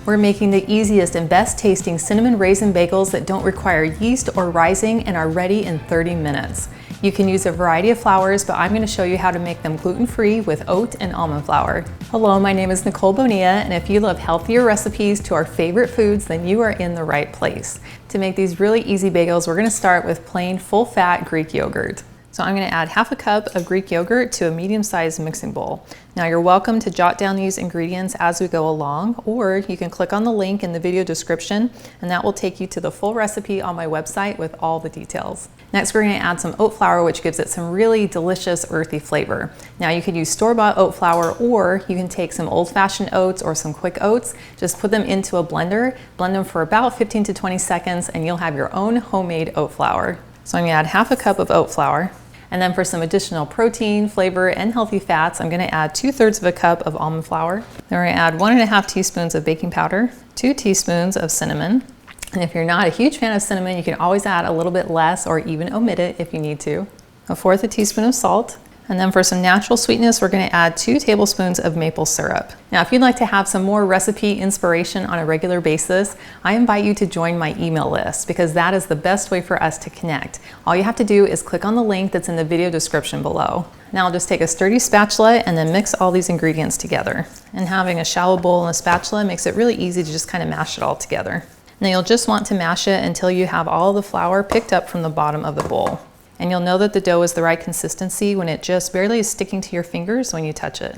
We're making the easiest and best tasting cinnamon raisin bagels that don't require yeast or rising and are ready in 30 minutes. You can use a variety of flours, but I'm going to show you how to make them gluten-free with oat and almond flour. Hello, my name is Nicole Bonilla, and if you love healthier recipes to our favorite foods, then you are in the right place. To make these really easy bagels, we're going to start with plain full-fat Greek yogurt. So I'm going to add half a cup of Greek yogurt to a medium-sized mixing bowl. Now you're welcome to jot down these ingredients as we go along, or you can click on the link in the video description and that will take you to the full recipe on my website with all the details. Next we're going to add some oat flour, which gives it some really delicious earthy flavor. Now you could use store-bought oat flour, or you can take some old-fashioned oats or some quick oats, just put them into a blender, blend them for about 15 to 20 seconds and you'll have your own homemade oat flour. So I'm going to add half a cup of oat flour. And then for some additional protein, flavor, and healthy fats, I'm going to add 2/3 of a cup of almond flour. Then we're going to add 1.5 teaspoons of baking powder, 2 teaspoons of cinnamon. And if you're not a huge fan of cinnamon, you can always add a little bit less or even omit it if you need to. 1/4 teaspoon of salt. And then for some natural sweetness, we're going to add 2 tablespoons of maple syrup. Now, if you'd like to have some more recipe inspiration on a regular basis, I invite you to join my email list because that is the best way for us to connect. All you have to do is click on the link that's in the video description below. Now I'll just take a sturdy spatula and then mix all these ingredients together. And having a shallow bowl and a spatula makes it really easy to just kind of mash it all together. Now you'll just want to mash it until you have all the flour picked up from the bottom of the bowl. And you'll know that the dough is the right consistency when it just barely is sticking to your fingers when you touch it.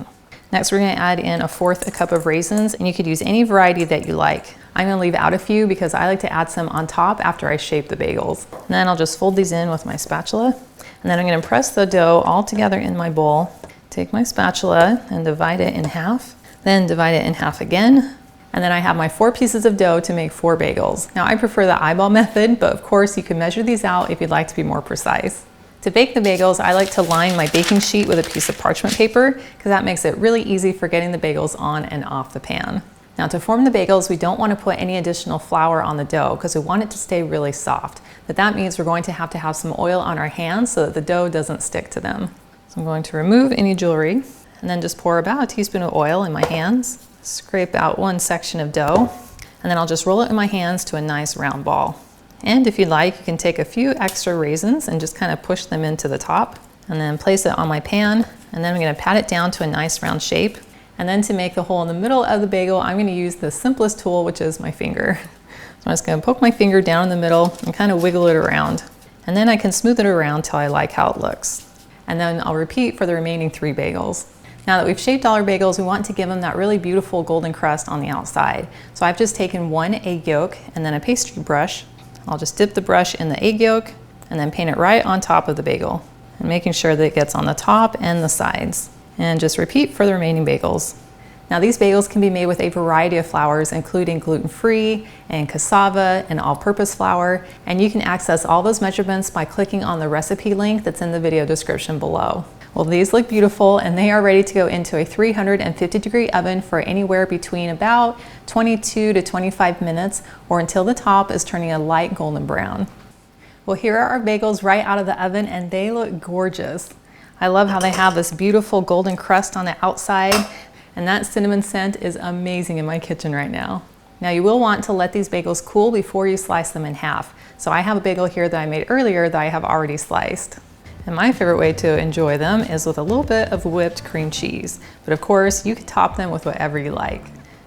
Next, we're going to add in 1/4 cup of raisins, and you could use any variety that you like. I'm going to leave out a few because I like to add some on top after I shape the bagels. And then I'll just fold these in with my spatula. And then I'm going to press the dough all together in my bowl. Take my spatula and divide it in half, then divide it in half again. And then I have my 4 pieces of dough to make 4 bagels. Now I prefer the eyeball method, but of course you can measure these out if you'd like to be more precise. To bake the bagels, I like to line my baking sheet with a piece of parchment paper because that makes it really easy for getting the bagels on and off the pan. Now to form the bagels, we don't want to put any additional flour on the dough because we want it to stay really soft. But that means we're going to have some oil on our hands so that the dough doesn't stick to them. So I'm going to remove any jewelry and then just pour about a teaspoon of oil in my hands. Scrape out one section of dough, and then I'll just roll it in my hands to a nice round ball. And if you'd like, you can take a few extra raisins and just kind of push them into the top, and then place it on my pan, and then I'm going to pat it down to a nice round shape. And then to make the hole in the middle of the bagel, I'm going to use the simplest tool, which is my finger. So I'm just going to poke my finger down in the middle and kind of wiggle it around. And then I can smooth it around till I like how it looks. And then I'll repeat for the remaining 3 bagels. Now that we've shaped all our bagels, we want to give them that really beautiful golden crust on the outside. So I've just taken 1 egg yolk and then a pastry brush. I'll just dip the brush in the egg yolk and then paint it right on top of the bagel, and making sure that it gets on the top and the sides. And just repeat for the remaining bagels. Now these bagels can be made with a variety of flours, including gluten-free and cassava and all-purpose flour, and you can access all those measurements by clicking on the recipe link that's in the video description below. Well, these look beautiful and they are ready to go into a 350-degree oven for anywhere between about 22 to 25 minutes or until the top is turning a light golden brown. Well, here are our bagels right out of the oven and they look gorgeous. I love how they have this beautiful golden crust on the outside, and that cinnamon scent is amazing in my kitchen right now. Now you will want to let these bagels cool before you slice them in half. So I have a bagel here that I made earlier that I have already sliced. And my favorite way to enjoy them is with a little bit of whipped cream cheese. But of course, you can top them with whatever you like.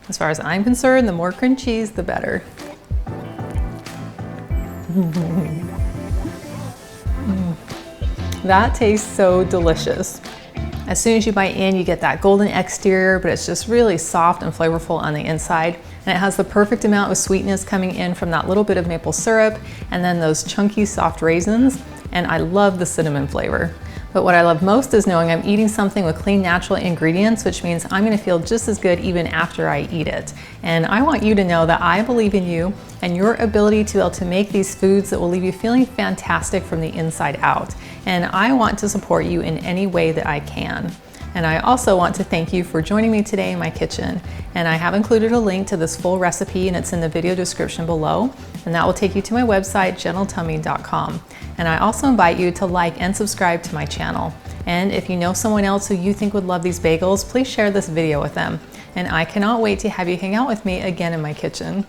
As far as I'm concerned, the more cream cheese, the better. That tastes so delicious. As soon as you bite in, you get that golden exterior, but it's just really soft and flavorful on the inside. And it has the perfect amount of sweetness coming in from that little bit of maple syrup and then those chunky soft raisins. And I love the cinnamon flavor. But what I love most is knowing I'm eating something with clean, natural ingredients, which means I'm gonna feel just as good even after I eat it. And I want you to know that I believe in you and your ability to be able to make these foods that will leave you feeling fantastic from the inside out. And I want to support you in any way that I can. And I also want to thank you for joining me today in my kitchen. And I have included a link to this full recipe and it's in the video description below. And that will take you to my website, gentletummy.com. And I also invite you to like and subscribe to my channel. And if you know someone else who you think would love these bagels, please share this video with them. and I cannot wait to have you hang out with me again in my kitchen.